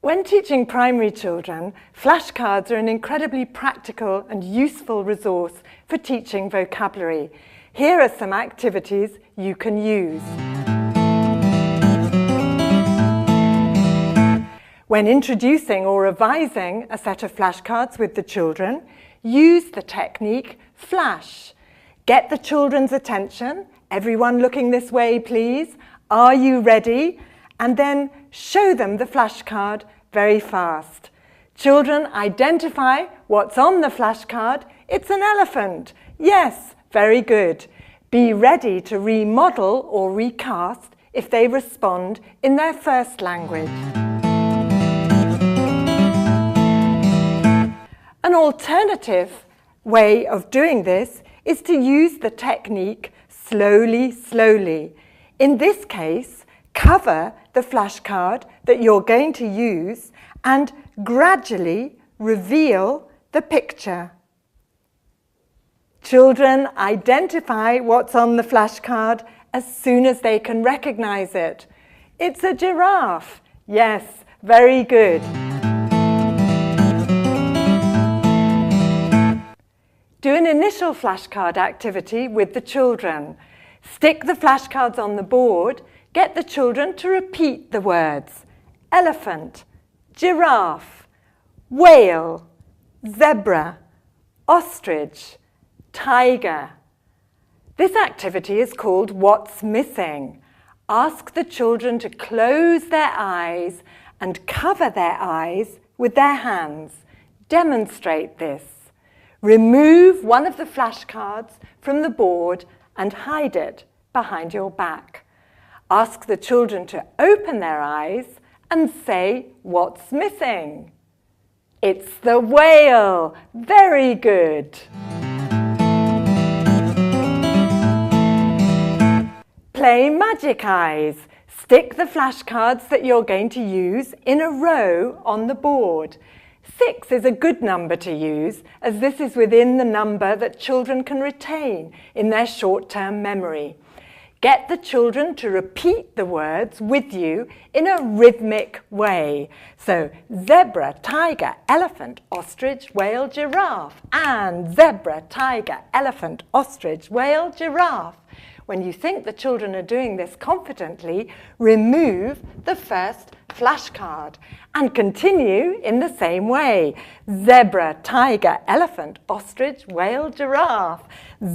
When teaching primary children, flashcards are an incredibly practical and useful resource for teaching vocabulary. Here are some activities you can use. When introducing or revising a set of flashcards with the children, use the technique flash. Get the children's attention. Everyone looking this way, please. Are you ready? And then show them the flashcard very fast. Children, identify what's on the flashcard. It's an elephant. Yes, very good. Be ready to remodel or recast if they respond in their first language. An alternative way of doing this is to use the technique slowly, slowly. In this case, cover the flashcard that you're going to use and gradually reveal the picture. Children, identify what's on the flashcard as soon as they can recognize it. It's a giraffe. Yes, very good. Do an initial flashcard activity with the children. Stick the flashcards on the board. Get the children to repeat the words elephant, giraffe, whale, zebra, ostrich, tiger. This activity is called What's Missing. Ask the children to close their eyes and cover their eyes with their hands. Demonstrate this. Remove one of the flashcards from the board and hide it behind your back. Ask the children to open their eyes and say, what's missing? It's the whale. Very good. Play Magic Eyes. Stick the flashcards that you're going to use in a row on the board. 6 is a good number to use, as this is within the number that children can retain in their short-term memory. Get the children to repeat the words with you in a rhythmic way. So, zebra, tiger, elephant, ostrich, whale, giraffe. And zebra, tiger, elephant, ostrich, whale, giraffe. When you think the children are doing this confidently, remove the first flashcard and continue in the same way. Zebra, tiger, elephant, ostrich, whale, giraffe.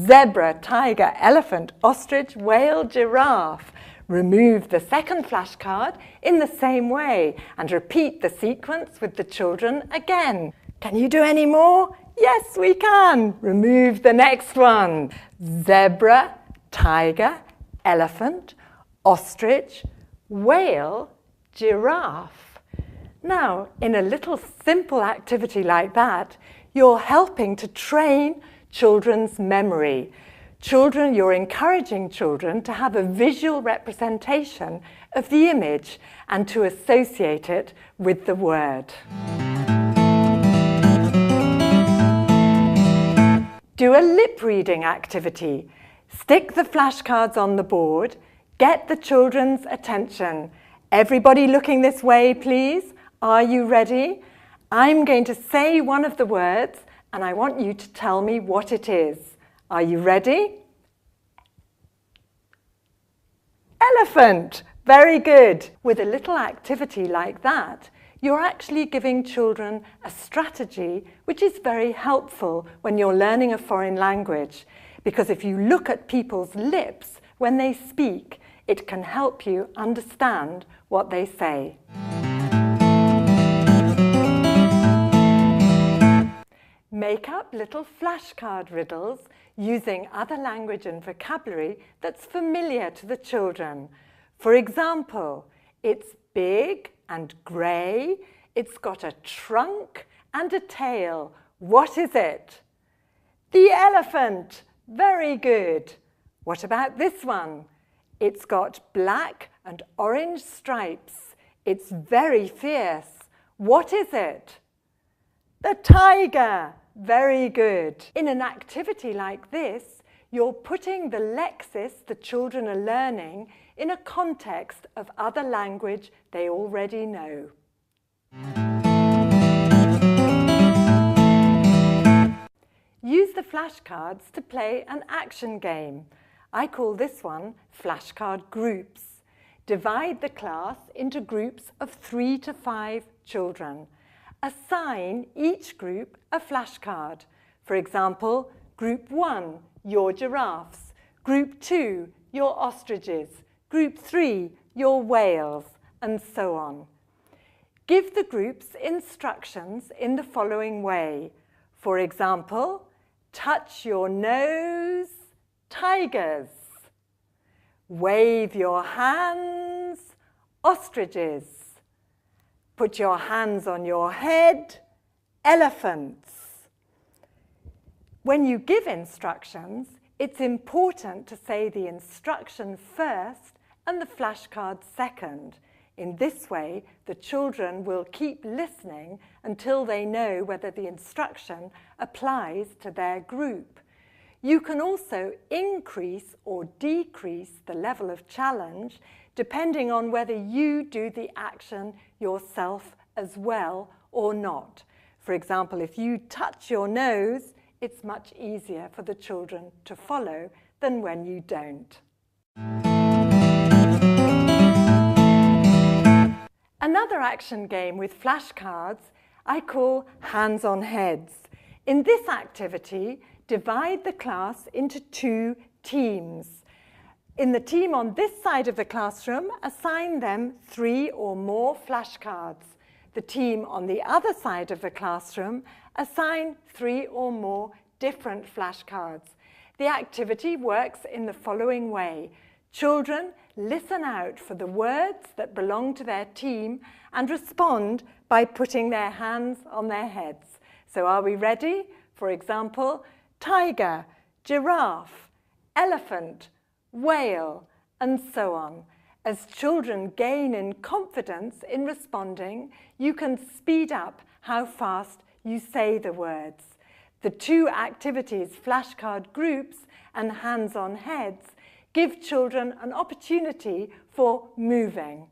Zebra, tiger, elephant, ostrich, whale, giraffe. Remove the second flashcard in the same way and repeat the sequence with the children again. Can you do any more? Yes, we can. Remove the next one. Zebra, tiger, elephant, ostrich, whale, giraffe. Now, in a little simple activity like that, you're helping to train children's memory. You're encouraging children to have a visual representation of the image and to associate it with the word. Do a lip reading activity. Stick the flashcards on the board. Get the children's attention. Everybody looking this way, please. Are you ready? I'm going to say one of the words and I want you to tell me what it is. Are you ready? Elephant. Very good. With a little activity like that, you're actually giving children a strategy which is very helpful when you're learning a foreign language. Because if you look at people's lips when they speak, it can help you understand what they say. Make up little flashcard riddles using other language and vocabulary that's familiar to the children. For example, it's big and grey, it's got a trunk and a tail. What is it? The elephant. Very good. What about this one? It's got black and orange stripes. It's very fierce. What is it? The tiger. Very good. In an activity like this, you're putting the lexis the children are learning in a context of other language they already know. Use the flashcards to play an action game. I call this one flashcard groups. Divide the class into groups of 3 to 5 children. Assign each group a flashcard. For example, Group 1, your giraffes. Group 2, your ostriches. Group 3, your whales, and so on. Give the groups instructions in the following way. For example, touch your nose, tigers. Wave your hands, ostriches. Put your hands on your head, elephants. When you give instructions, it's important to say the instruction first and the flashcard second. In this way, the children will keep listening until they know whether the instruction applies to their group. You can also increase or decrease the level of challenge depending on whether you do the action yourself as well or not. For example, if you touch your nose, it's much easier for the children to follow than when you don't. Another action game with flashcards I call Hands on Heads. In this activity, divide the class into 2 teams. In the team on this side of the classroom, assign them 3 or more flashcards. The team on the other side of the classroom, assign 3 or more different flashcards. The activity works in the following way. Children listen out for the words that belong to their team and respond by putting their hands on their heads. So are we ready? For example, tiger, giraffe, elephant, whale, and so on. As children gain in confidence in responding, you can speed up how fast you say the words. The 2 activities, flashcard groups and hands on heads, give children an opportunity for moving.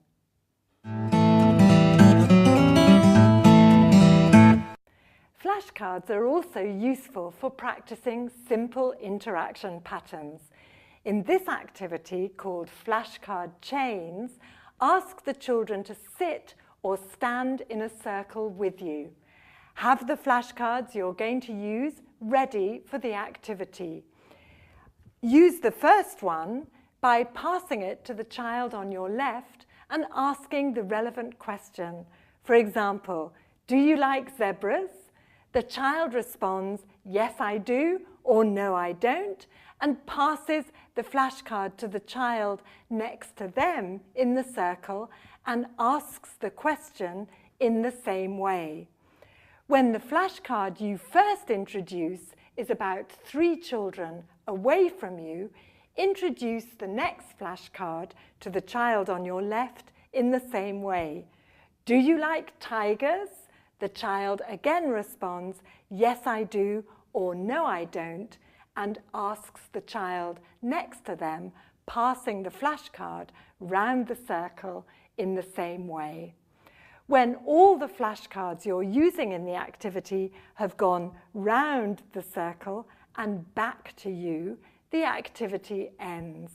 Flashcards are also useful for practicing simple interaction patterns. In this activity, called flashcard chains, ask the children to sit or stand in a circle with you. Have the flashcards you're going to use ready for the activity. Use the first one by passing it to the child on your left and asking the relevant question. For example, do you like zebras? The child responds, yes, I do, or no, I don't, and passes the flashcard to the child next to them in the circle and asks the question in the same way. When the flashcard you first introduce is about 3 children away from you, introduce the next flashcard to the child on your left in the same way. Do you like tigers? The child again responds, yes, I do, or no, I don't, and asks the child next to them, passing the flashcard round the circle in the same way. When all the flashcards you're using in the activity have gone round the circle and back to you, the activity ends.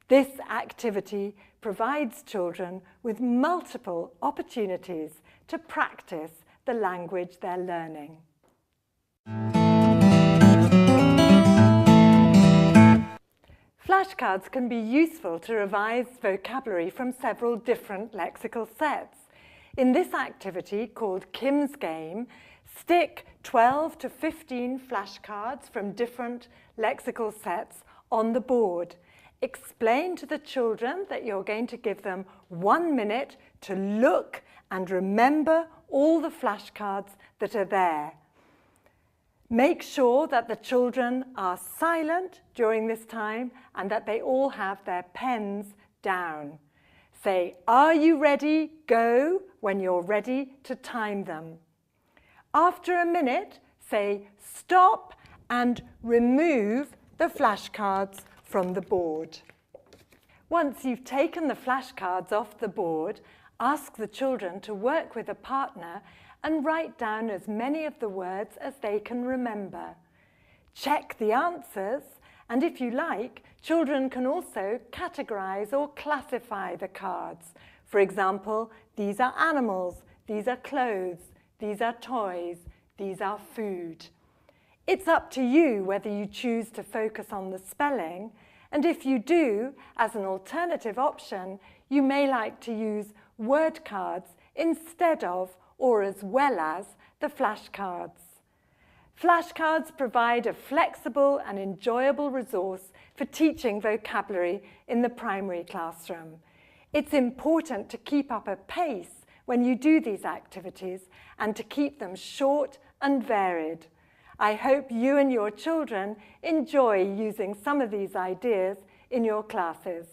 This activity provides children with multiple opportunities to practice the language they're learning. Flashcards can be useful to revise vocabulary from several different lexical sets. In this activity, called Kim's Game, stick 12 to 15 flashcards from different lexical sets on the board. Explain to the children that you're going to give them 1 minute to look and remember all the flashcards that are there. Make sure that the children are silent during this time and that they all have their pens down. Say, are you ready? Go when you're ready to time them. After a minute, say stop and remove the flashcards from the board. Once you've taken the flashcards off the board, Ask the children to work with a partner and write down as many of the words as they can remember. Check the answers, and if you like, children can also categorize or classify the cards. For example, these are animals, these are clothes, these are toys, these are food. It's up to you whether you choose to focus on the spelling, and if you do, as an alternative option, you may like to use word cards instead of or as well as the flashcards. Flashcards provide a flexible and enjoyable resource for teaching vocabulary in the primary classroom. It's important to keep up a pace when you do these activities and to keep them short and varied. I hope you and your children enjoy using some of these ideas in your classes.